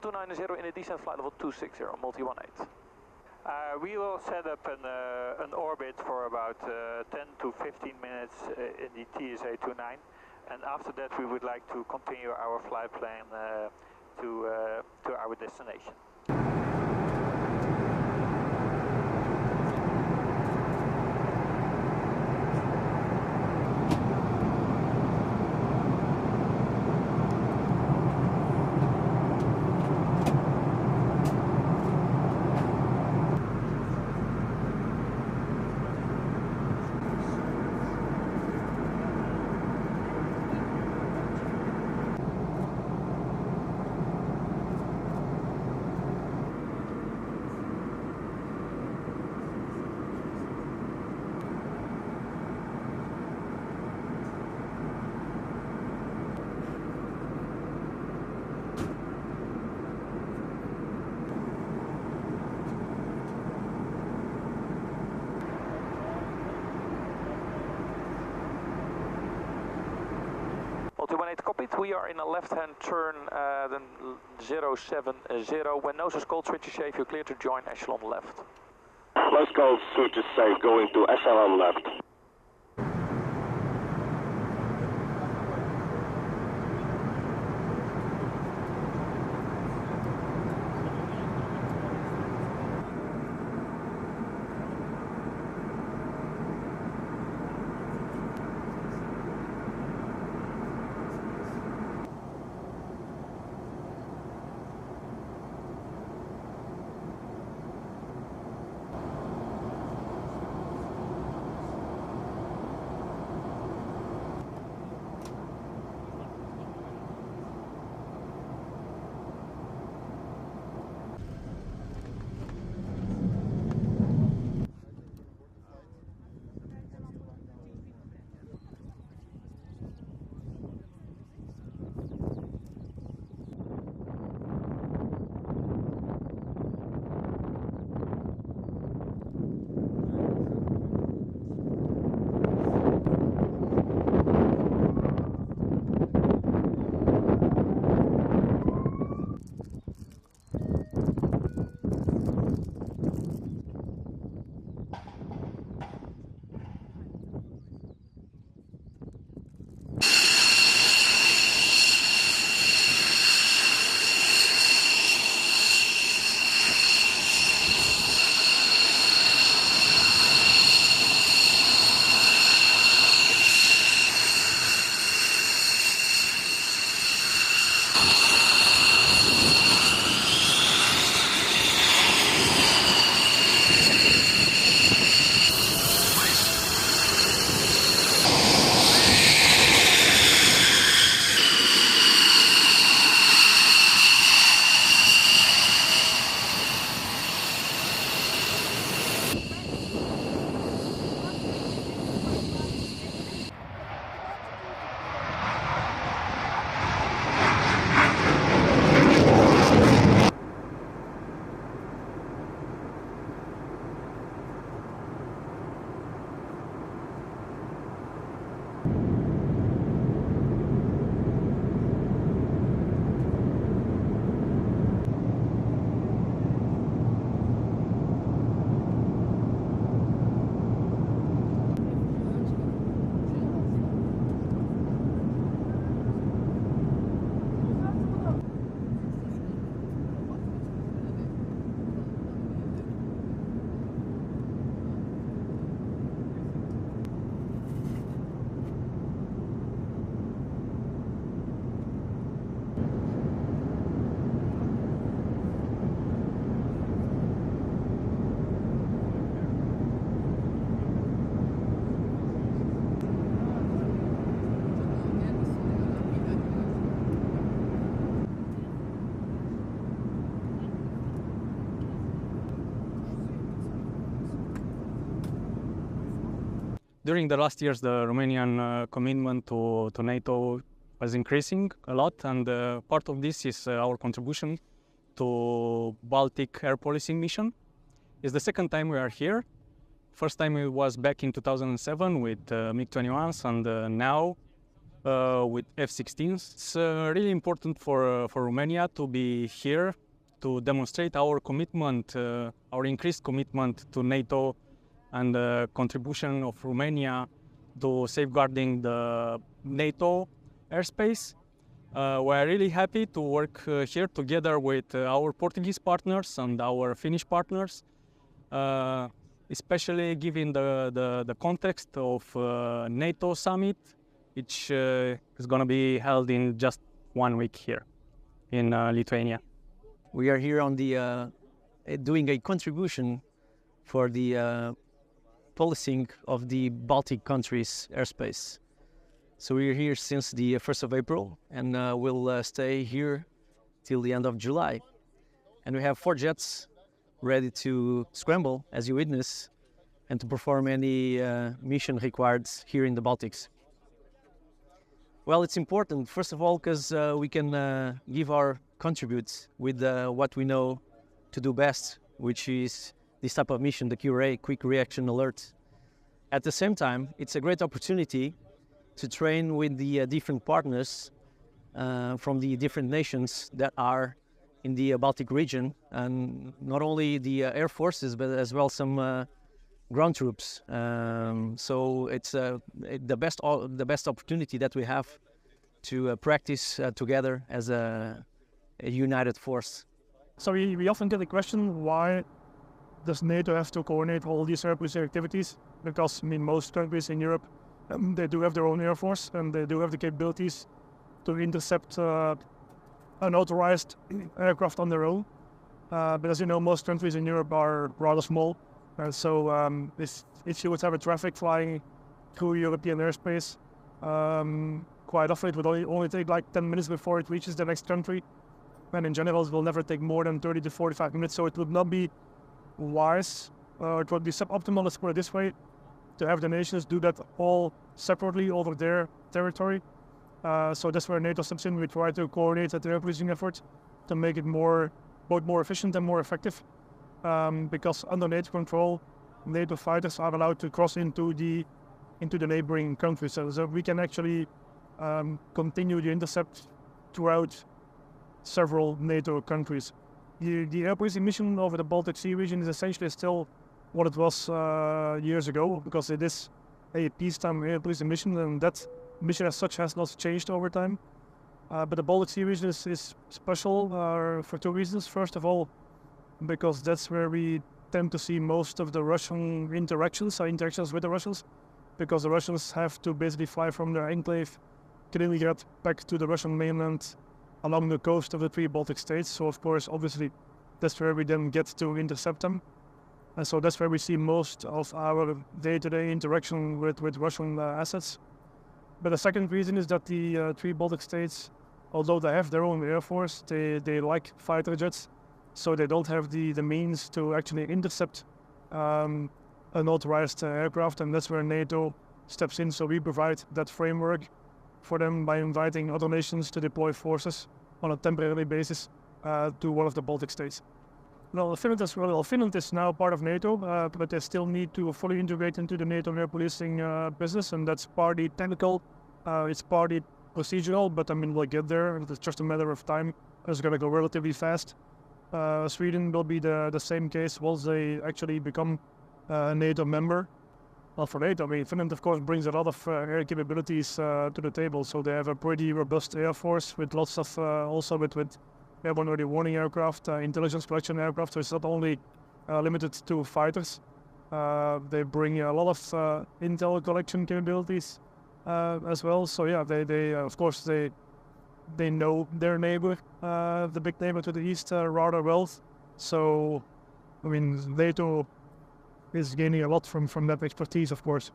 290 in a descent flight level 260, multi-18. We will set up an orbit for about 10 to 15 minutes in the TSA-29, and after that we would like to continue our flight plan to our destination. Multi-18 copied. We are in a left-hand turn, then 070. When nose is cold, switch to safe. You're clear to join echelon left. Let's go, switch is safe, going to echelon left. During the last years, the Romanian commitment to NATO was increasing a lot, and part of this is our contribution to Baltic air policing mission. It's the second time we are here. First time it was back in 2007 with MiG-21s, and now with F-16s. It's really important for Romania to be here to demonstrate our commitment, our increased commitment to NATO and the contribution of Romania to safeguarding the NATO airspace. We're really happy to work here together with our Portuguese partners and our Finnish partners, especially given the context of NATO summit, which is going to be held in just 1 week here in Lithuania. We are here on the doing a contribution for the policing of the Baltic countries' airspace. So we're here since the 1st of April, and we'll stay here till the end of July. And we have 4 jets ready to scramble, as you witness, and to perform any mission required here in the Baltics. Well, it's important, first of all, because we can give our contribute with what we know to do best, which is this type of mission, the QRA, Quick Reaction Alert. At the same time, it's a great opportunity to train with the different partners from the different nations that are in the Baltic region, and not only the air forces, but as well some ground troops. So it's the best opportunity that we have to practice together as a united force. So we often get the question, why does NATO have to coordinate all these air police activities? Because, I mean, most countries in Europe, they do have their own air force, and they do have the capabilities to intercept unauthorized aircraft on their own. But as you know, most countries in Europe are rather small. So if you would have a traffic flying through European airspace, quite often it would only take like 10 minutes before it reaches the next country. And in general, it will never take more than 30 to 45 minutes. So it would not be wise, it would be suboptimal, let's put it this way, to have the nations do that all separately over their territory. So that's where NATO steps in. We try to coordinate that air policing effort to make it both more efficient and more effective. Because under NATO control, NATO fighters are allowed to cross into the neighboring countries. So we can actually continue the intercept throughout several NATO countries. The air policing mission over the Baltic Sea region is essentially still what it was years ago, because it is a peacetime air policing mission, and that mission as such has not changed over time. But the Baltic Sea region is special for 2 reasons. First of all, because that's where we tend to see most of the Russian interactions with the Russians, because the Russians have to basically fly from their enclave Kaliningrad back to the Russian mainland along the coast of the 3 Baltic states. So of course, obviously, that's where we then get to intercept them. And so that's where we see most of our day-to-day interaction with Russian assets. But the second reason is that the 3 Baltic states, although they have their own air force, they like fighter jets, so they don't have the means to actually intercept unauthorized aircraft, and that's where NATO steps in. So we provide that framework for them by inviting other nations to deploy forces on a temporary basis to one of the Baltic states. Well, Finland is now part of NATO, but they still need to fully integrate into the NATO air policing business, and that's partly technical, it's partly procedural, but I mean, we'll get there. It's just a matter of time. It's going to go relatively fast. Sweden will be the same case once they actually become a NATO member. Well, for NATO, I mean, Finland, of course, brings a lot of air capabilities to the table. So they have a pretty robust air force with lots of, also with airborne early warning aircraft, intelligence collection aircraft. So it's not only limited to fighters. They bring a lot of intel collection capabilities as well. So yeah, they of course, they know their neighbor, the big neighbor to the east, rather well. So, I mean, NATO is gaining a lot from that expertise, of course.